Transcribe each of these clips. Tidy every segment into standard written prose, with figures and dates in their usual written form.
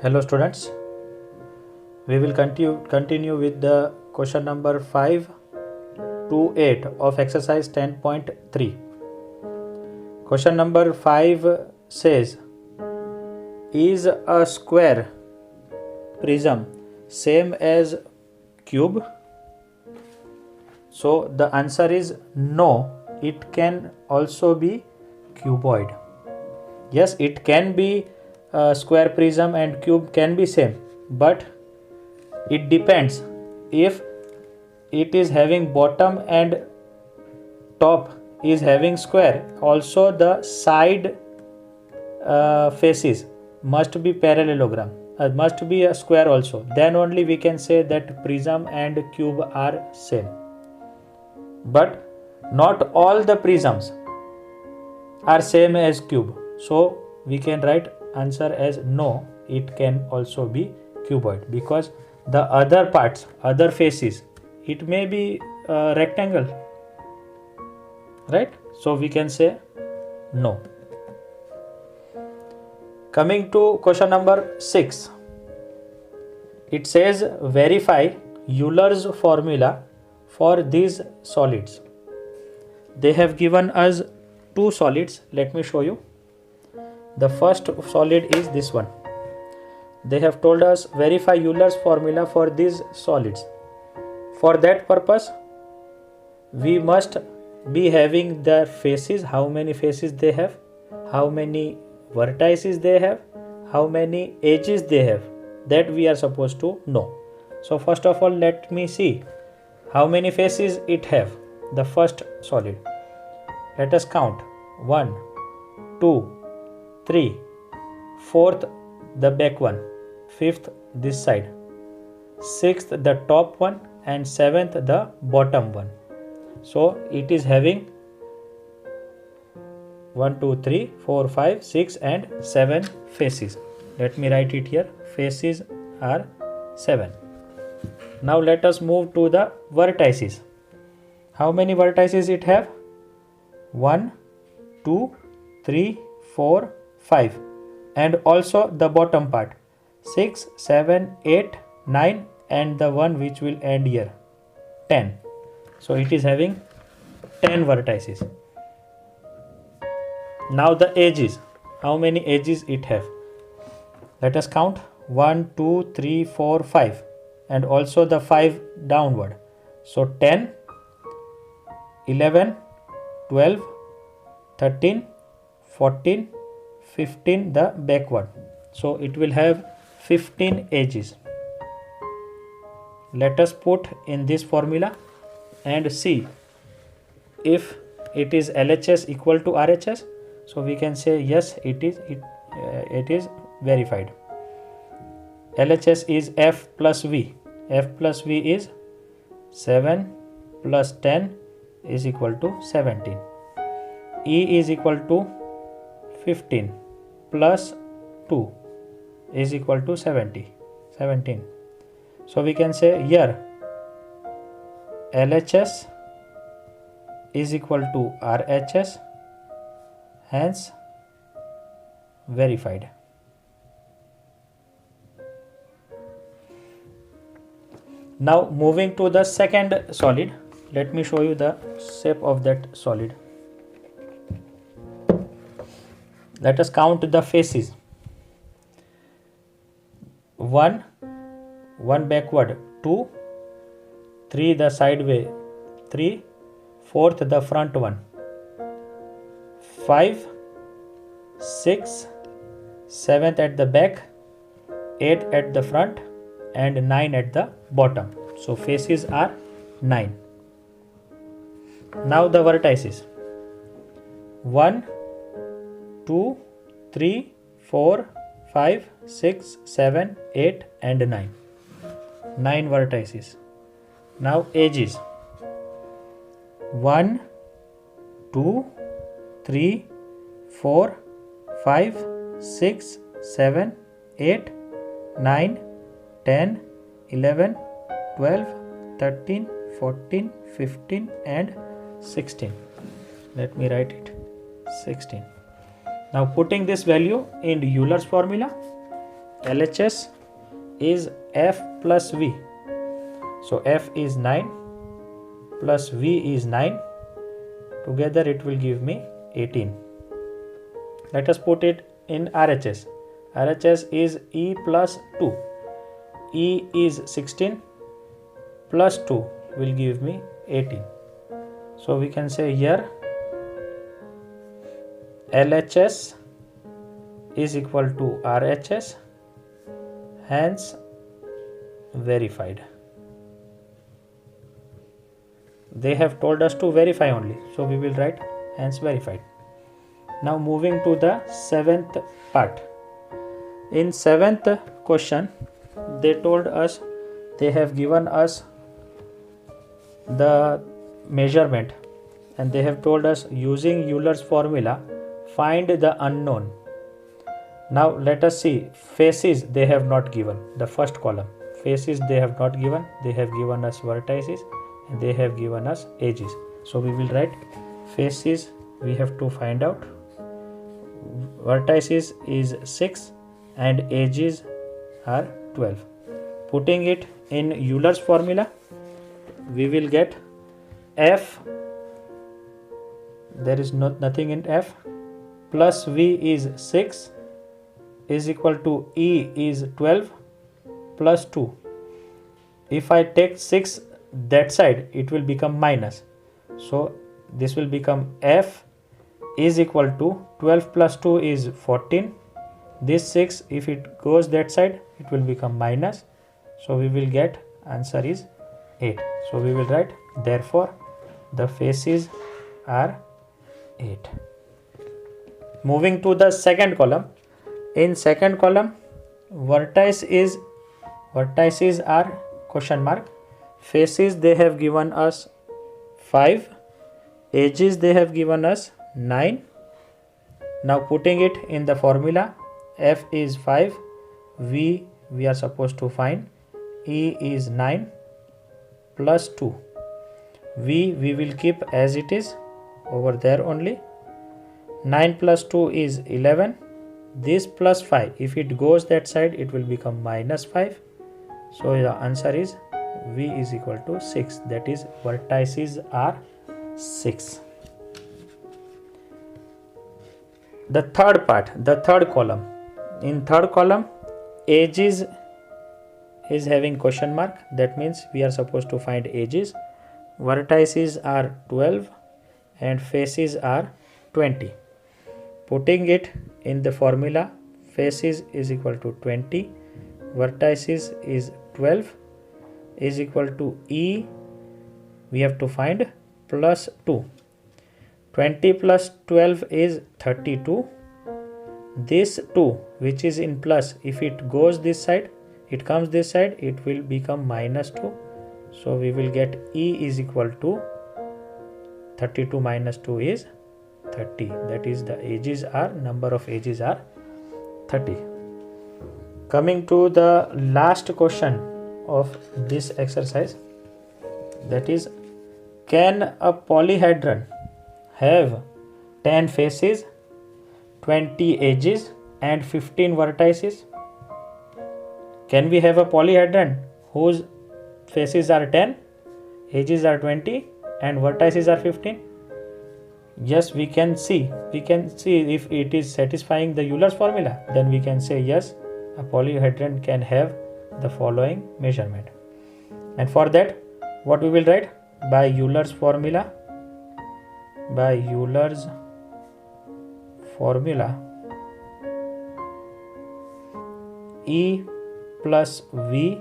Hello students, we will continue with the question number 5 to 8 of exercise 10.3. Question number 5 says, is a square prism same as cube? So the answer is no, it can also be cuboid. Yes, it can be square prism and cube can be same, but it depends if it is having bottom and top is having square. Also the side faces must be parallelogram, must be a square also, then only we can say that prism and cube are same. But not all the prisms are same as cube, so we can write answer as no, it can also be cuboid, because the other parts, other faces, it may be rectangle, right? So we can say no. Coming to question number 6, it says verify Euler's formula for these solids. They have given us two solids. Let me show you. The first solid is this one. They have told us verify Euler's formula for these solids. For that purpose, we must be having their faces, how many faces they have, how many vertices they have, how many edges they have, that we are supposed to know. So first of all, let me see how many faces it have. The first solid, let us count. 1, 2, 3, 4th the back one, 5th this side, 6th the top one, and 7th the bottom one. So it is having 1, 2, 3, 4, 5, 6 and 7 faces. Let me write it here. Faces are 7. Now let us move to the vertices. How many vertices it have? 1, 2, 3, 4, 5, and also the bottom part 6, 7, 8, 9, and the one which will end here 10. So it is having 10 vertices. Now the edges, how many edges it have? Let us count. 1, 2, 3, 4, 5, and also the 5 downward. So 10, 11, 12, 13, 14, 15 the backward. So it will have 15 edges. Let us put in this formula and see if it is LHS equal to RHS. So we can say yes, it is verified. LHS is F plus V. F plus V is 7 plus 10 is equal to 17. E is equal to 15 plus 2 is equal to 17. So we can say here LHS is equal to RHS, hence verified. Now moving to the second solid, let me show you the shape of that solid. Let us count the faces. 1 backward, 2, 3 the sideway, 3, 4th the front one, 5, 6, 7th at the back, 8 at the front, and 9 at the bottom. So faces are 9. Now the vertices. 1, 2, 3, 4, 5, 6, 7, 8 and 9. 9 vertices. Now edges. 1, 2, 3, 4, 5, 6, 7, 8, 9, 10, 11, 12, 13, 14, 15 and 16. Let me write it. 16. Now putting this value in Euler's formula, LHS is F plus V. So F is 9 plus V is 9. Together it will give me 18. Let us put it in RHS. RHS is E plus 2. E is 16 plus 2 will give me 18. So we can say here LHS is equal to RHS, hence verified. They have told us to verify only, so we will write hence verified. Now moving to the 7th part. In 7th question, they told us, they have given us the measurement and they have told us using Euler's formula find the unknown. Now let us see, faces they have not given, the first column. Faces they have not given, they have given us vertices and they have given us edges. So we will write faces we have to find out, vertices is 6 and edges are 12. Putting it in Euler's formula, we will get F, there is nothing in F, plus V is 6 is equal to E is 12 plus 2. If I take 6 that side, it will become minus. So this will become F is equal to 12 plus 2 is 14. This 6, if it goes that side, it will become minus. So we will get answer is 8. So we will write therefore the faces are 8. Moving to the second column. In second column, vertices are question mark. Faces they have given us 5. Edges they have given us 9. Now putting it in the formula, F is 5, V we are supposed to find, E is 9 plus 2. V we will keep as it is over there only. 9 plus 2 is 11. This plus 5, if it goes that side, it will become minus 5. So the answer is V is equal to 6. That is vertices are 6. The third part, the third column. In third column, edges is having question mark. That means we are supposed to find edges. Vertices are 12 and faces are 20. Putting it in the formula, faces is equal to 20, vertices is 12 is equal to E, we have to find plus 2. 20 plus 12 is 32. This 2 which is in plus, if it goes this side, it comes this side, it will become minus 2. So we will get E is equal to 32 minus 2 is 30. That is the edges are, number of edges are 30. Coming to the last question of this exercise, that is, can a polyhedron have 10 faces, 20 edges and 15 vertices? Can we have a polyhedron whose faces are 10, edges are 20 and vertices are 15? Yes, we can see if it is satisfying the Euler's formula, then we can say yes, a polyhedron can have the following measurement. And for that, what we will write? By Euler's formula, E plus V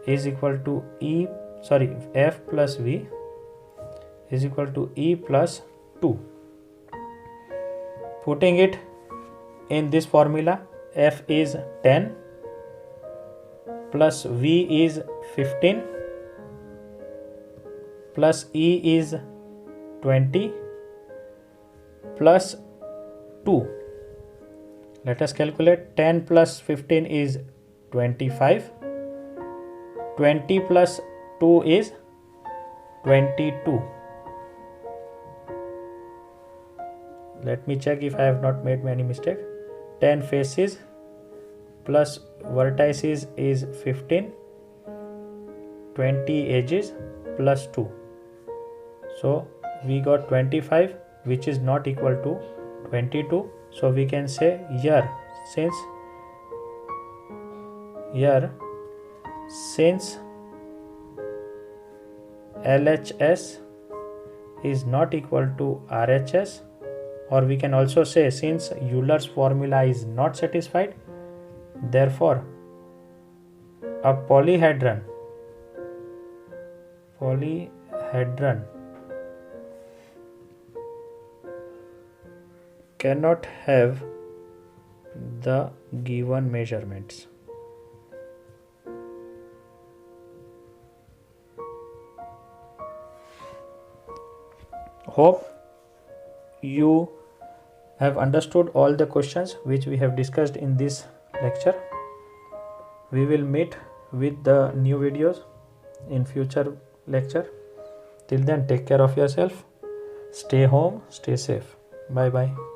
is equal to F plus V is equal to E plus 2. Putting it in this formula, F is 10 plus V is 15 plus E is 20 plus 2. Let us calculate. 10 plus 15 is 25. 20 plus 2 is 22. Let me check if I have not made any mistake. 10 faces, plus vertices is 15, 20 edges plus 2. So we got 25, which is not equal to 22. So we can say here, since LHS is not equal to RHS, or we can also say since Euler's formula is not satisfied, therefore a polyhedron cannot have the given measurements. Hope you have understood all the questions which we have discussed in this lecture. We will meet with the new videos in future lecture. Till then, take care of yourself. Stay home, stay safe. Bye bye.